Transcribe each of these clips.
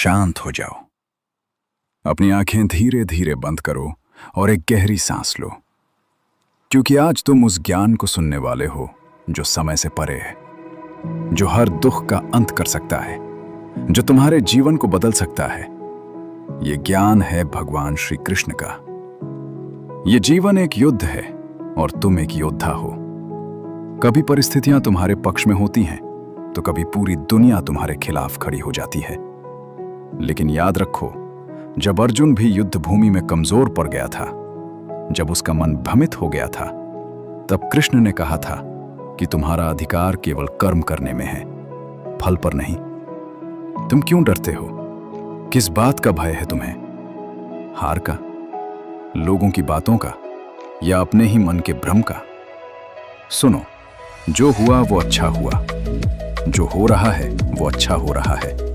शांत हो जाओ। अपनी आंखें धीरे धीरे बंद करो और एक गहरी सांस लो, क्योंकि आज तुम उस ज्ञान को सुनने वाले हो जो समय से परे है, जो हर दुख का अंत कर सकता है, जो तुम्हारे जीवन को बदल सकता है। ये ज्ञान है भगवान श्री कृष्ण का। ये जीवन एक युद्ध है और तुम एक योद्धा हो। कभी परिस्थितियां तुम्हारे पक्ष में होती हैं तो कभी पूरी दुनिया तुम्हारे खिलाफ खड़ी हो जाती है। लेकिन याद रखो, जब अर्जुन भी युद्ध भूमि में कमजोर पड़ गया था, जब उसका मन भ्रमित हो गया था, तब कृष्ण ने कहा था कि तुम्हारा अधिकार केवल कर्म करने में है, फल पर नहीं। तुम क्यों डरते हो? किस बात का भय है तुम्हें? हार का, लोगों की बातों का, या अपने ही मन के भ्रम का? सुनो, जो हुआ वो अच्छा हुआ, जो हो रहा है वो अच्छा हो रहा है,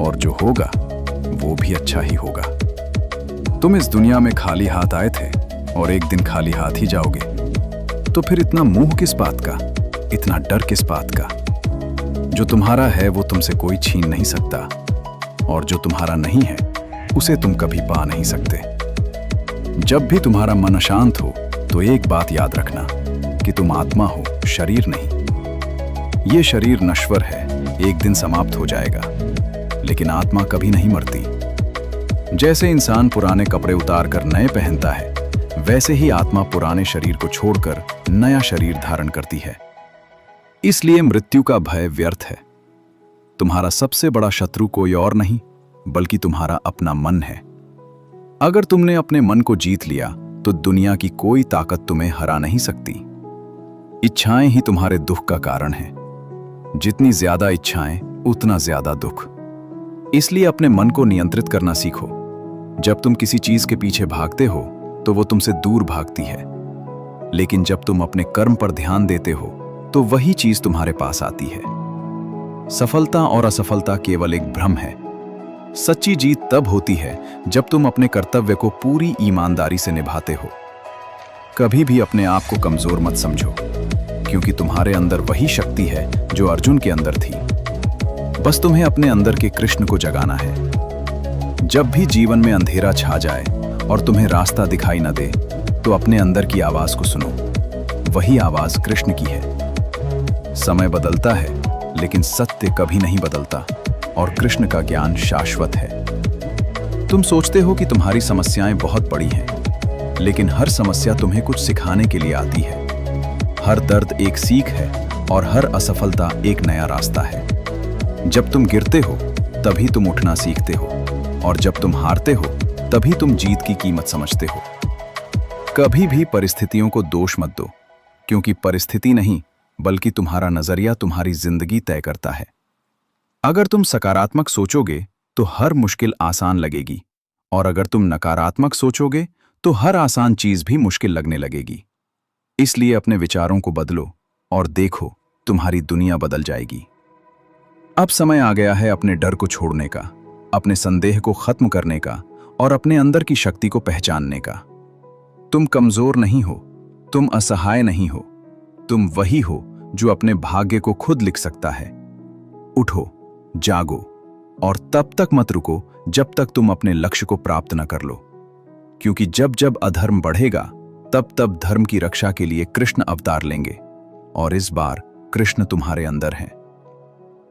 और जो होगा वो भी अच्छा ही होगा। तुम इस दुनिया में खाली हाथ आए थे और एक दिन खाली हाथ ही जाओगे, तो फिर इतना मोह किस बात का, इतना डर किस बात का? जो तुम्हारा है वो तुमसे कोई छीन नहीं सकता, और जो तुम्हारा नहीं है उसे तुम कभी पा नहीं सकते। जब भी तुम्हारा मन अशांत हो तो एक बात याद रखना कि तुम आत्मा हो, शरीर नहीं। ये शरीर नश्वर है, एक दिन समाप्त हो जाएगा, लेकिन आत्मा कभी नहीं मरती। जैसे इंसान पुराने कपड़े उतार कर नए पहनता है, वैसे ही आत्मा पुराने शरीर को छोड़कर नया शरीर धारण करती है। इसलिए मृत्यु का भय व्यर्थ है। तुम्हारा सबसे बड़ा शत्रु कोई और नहीं बल्कि तुम्हारा अपना मन है। अगर तुमने अपने मन को जीत लिया तो दुनिया की कोई ताकत तुम्हें हरा नहीं सकती। इच्छाएं ही तुम्हारे दुख का कारण है। जितनी ज्यादा इच्छाएं उतना ज्यादा दुख। इसलिए अपने मन को नियंत्रित करना सीखो। जब तुम किसी चीज के पीछे भागते हो तो वो तुमसे दूर भागती है, लेकिन जब तुम अपने कर्म पर ध्यान देते हो तो वही चीज तुम्हारे पास आती है। सफलता और असफलता केवल एक भ्रम है। सच्ची जीत तब होती है जब तुम अपने कर्तव्य को पूरी ईमानदारी से निभाते हो। कभी भी अपने आप को कमजोर मत समझो, क्योंकि तुम्हारे अंदर वही शक्ति है जो अर्जुन के अंदर थी। बस तुम्हें अपने अंदर के कृष्ण को जगाना है। जब भी जीवन में अंधेरा छा जाए और तुम्हें रास्ता दिखाई न दे, तो अपने अंदर की आवाज को सुनो। वही आवाज कृष्ण की है। समय बदलता है, लेकिन सत्य कभी नहीं बदलता, और कृष्ण का ज्ञान शाश्वत है। तुम सोचते हो कि तुम्हारी समस्याएं बहुत बड़ी हैं, लेकिन हर समस्या तुम्हें कुछ सिखाने के लिए आती है। हर दर्द एक सीख है और हर असफलता एक नया रास्ता है। जब तुम गिरते हो तभी तुम उठना सीखते हो, और जब तुम हारते हो तभी तुम जीत की कीमत समझते हो। कभी भी परिस्थितियों को दोष मत दो, क्योंकि परिस्थिति नहीं बल्कि तुम्हारा नजरिया तुम्हारी जिंदगी तय करता है। अगर तुम सकारात्मक सोचोगे तो हर मुश्किल आसान लगेगी, और अगर तुम नकारात्मक सोचोगे तो हर आसान चीज भी मुश्किल लगने लगेगी। इसलिए अपने विचारों को बदलो और देखो, तुम्हारी दुनिया बदल जाएगी। अब समय आ गया है अपने डर को छोड़ने का, अपने संदेह को खत्म करने का, और अपने अंदर की शक्ति को पहचानने का। तुम कमजोर नहीं हो, तुम असहाय नहीं हो, तुम वही हो जो अपने भाग्य को खुद लिख सकता है। उठो, जागो, और तब तक मत रुको जब तक तुम अपने लक्ष्य को प्राप्त न कर लो, क्योंकि जब जब अधर्म बढ़ेगा तब तब धर्म की रक्षा के लिए कृष्ण अवतार लेंगे, और इस बार कृष्ण तुम्हारे अंदर हैं।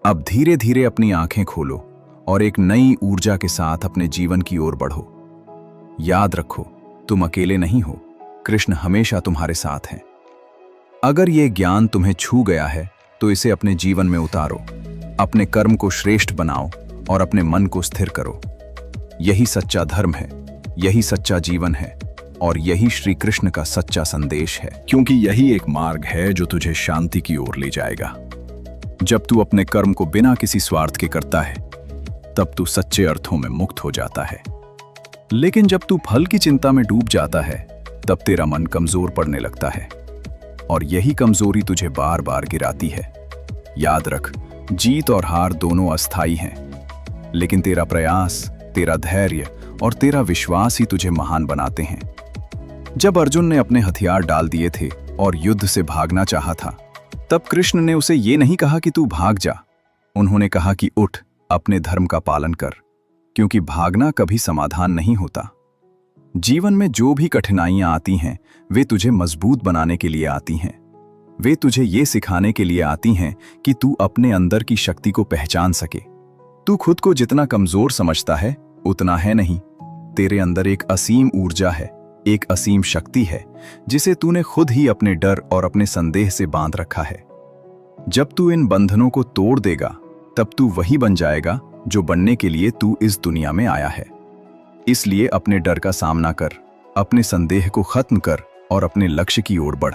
अब धीरे धीरे अपनी आंखें खोलो और एक नई ऊर्जा के साथ अपने जीवन की ओर बढ़ो। याद रखो, तुम अकेले नहीं हो, कृष्ण हमेशा तुम्हारे साथ हैं। अगर ये ज्ञान तुम्हें छू गया है तो इसे अपने जीवन में उतारो, अपने कर्म को श्रेष्ठ बनाओ और अपने मन को स्थिर करो। यही सच्चा धर्म है, यही सच्चा जीवन है, और यही श्री कृष्ण का सच्चा संदेश है, क्योंकि यही एक मार्ग है जो तुझे शांति की ओर ले जाएगा। जब तू अपने कर्म को बिना किसी स्वार्थ के करता है, तब तू सच्चे अर्थों में मुक्त हो जाता है। लेकिन जब तू फल की चिंता में डूब जाता है, तब तेरा मन कमजोर पड़ने लगता है, और यही कमजोरी तुझे बार बार गिराती है। याद रख, जीत और हार दोनों अस्थायी हैं, लेकिन तेरा प्रयास, तेरा धैर्य और तेरा विश्वास ही तुझे महान बनाते हैं। जब अर्जुन ने अपने हथियार डाल दिए थे और युद्ध से भागना चाहा था, तब कृष्ण ने उसे ये नहीं कहा कि तू भाग जा। उन्होंने कहा कि उठ, अपने धर्म का पालन कर क्योंकि भागना कभी समाधान नहीं होता। जीवन में जो भी कठिनाइयां आती हैं वे तुझे मजबूत बनाने के लिए आती हैं। वे तुझे ये सिखाने के लिए आती हैं कि तू अपने अंदर की शक्ति को पहचान सके। तू खुद को जितना कमजोर समझता है उतना है नहीं। तेरे अंदर एक असीम ऊर्जा है, एक असीम शक्ति है जिसे तूने खुद ही अपने डर और अपने संदेह से बांध रखा है। जब तू इन बंधनों को तोड़ देगा तब तू वही बन जाएगा जो बनने के लिए तू इस दुनिया में आया है। इसलिए अपने डर का सामना कर, अपने संदेह को खत्म कर और अपने लक्ष्य की ओर बढ़,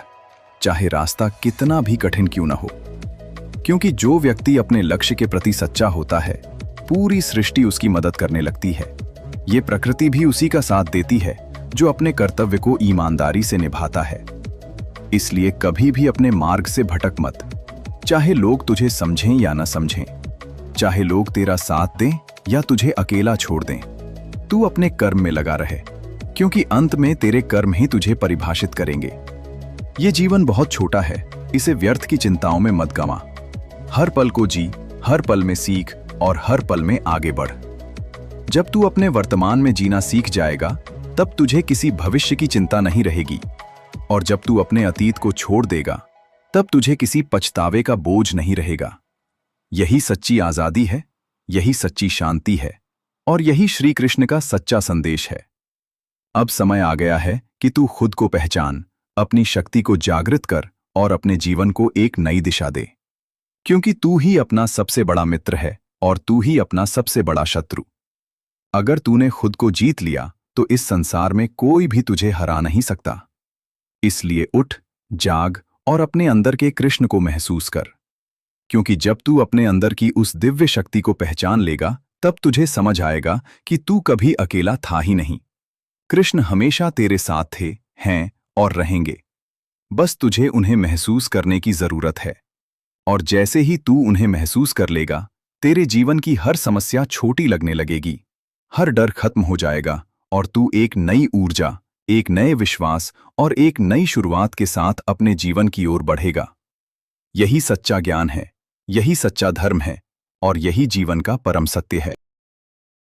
चाहे रास्ता कितना भी कठिन क्यों ना हो। क्योंकि जो व्यक्ति अपने लक्ष्य के प्रति सच्चा होता है, पूरी सृष्टि उसकी मदद करने लगती है। ये प्रकृति भी उसी का साथ देती है जो अपने कर्तव्य को ईमानदारी से निभाता है। इसलिए कभी भी अपने मार्ग से भटक मत, चाहे लोग तुझे समझें या न समझें, चाहे लोग तेरा साथ दें या तुझे अकेला छोड़ दें। तू अपने कर्म में लगा रहे, क्योंकि अंत में तेरे कर्म ही तुझे परिभाषित करेंगे। ये जीवन बहुत छोटा है, इसे व्यर्थ की चिंताओं में मत गंवा। हर पल को जी, हर पल में सीख और हर पल में आगे बढ़। जब तू अपने वर्तमान में जीना सीख जाएगा तब तुझे किसी भविष्य की चिंता नहीं रहेगी, और जब तू अपने अतीत को छोड़ देगा तब तुझे किसी पछतावे का बोझ नहीं रहेगा। यही सच्ची आजादी है, यही सच्ची शांति है और यही श्री कृष्ण का सच्चा संदेश है। अब समय आ गया है कि तू खुद को पहचान, अपनी शक्ति को जागृत कर और अपने जीवन को एक नई दिशा दे। क्योंकि तू ही अपना सबसे बड़ा मित्र है और तू ही अपना सबसे बड़ा शत्रु। अगर तूने खुद को जीत लिया तो इस संसार में कोई भी तुझे हरा नहीं सकता। इसलिए उठ, जाग और अपने अंदर के कृष्ण को महसूस कर। क्योंकि जब तू अपने अंदर की उस दिव्य शक्ति को पहचान लेगा तब तुझे समझ आएगा कि तू कभी अकेला था ही नहीं। कृष्ण हमेशा तेरे साथ थे, हैं और रहेंगे। बस तुझे उन्हें महसूस करने की जरूरत है। और जैसे ही तू उन्हें महसूस कर लेगा, तेरे जीवन की हर समस्या छोटी लगने लगेगी, हर डर खत्म हो जाएगा और तू एक नई ऊर्जा, एक नए विश्वास और एक नई शुरुआत के साथ अपने जीवन की ओर बढ़ेगा। यही सच्चा ज्ञान है, यही सच्चा धर्म है और यही जीवन का परम सत्य है।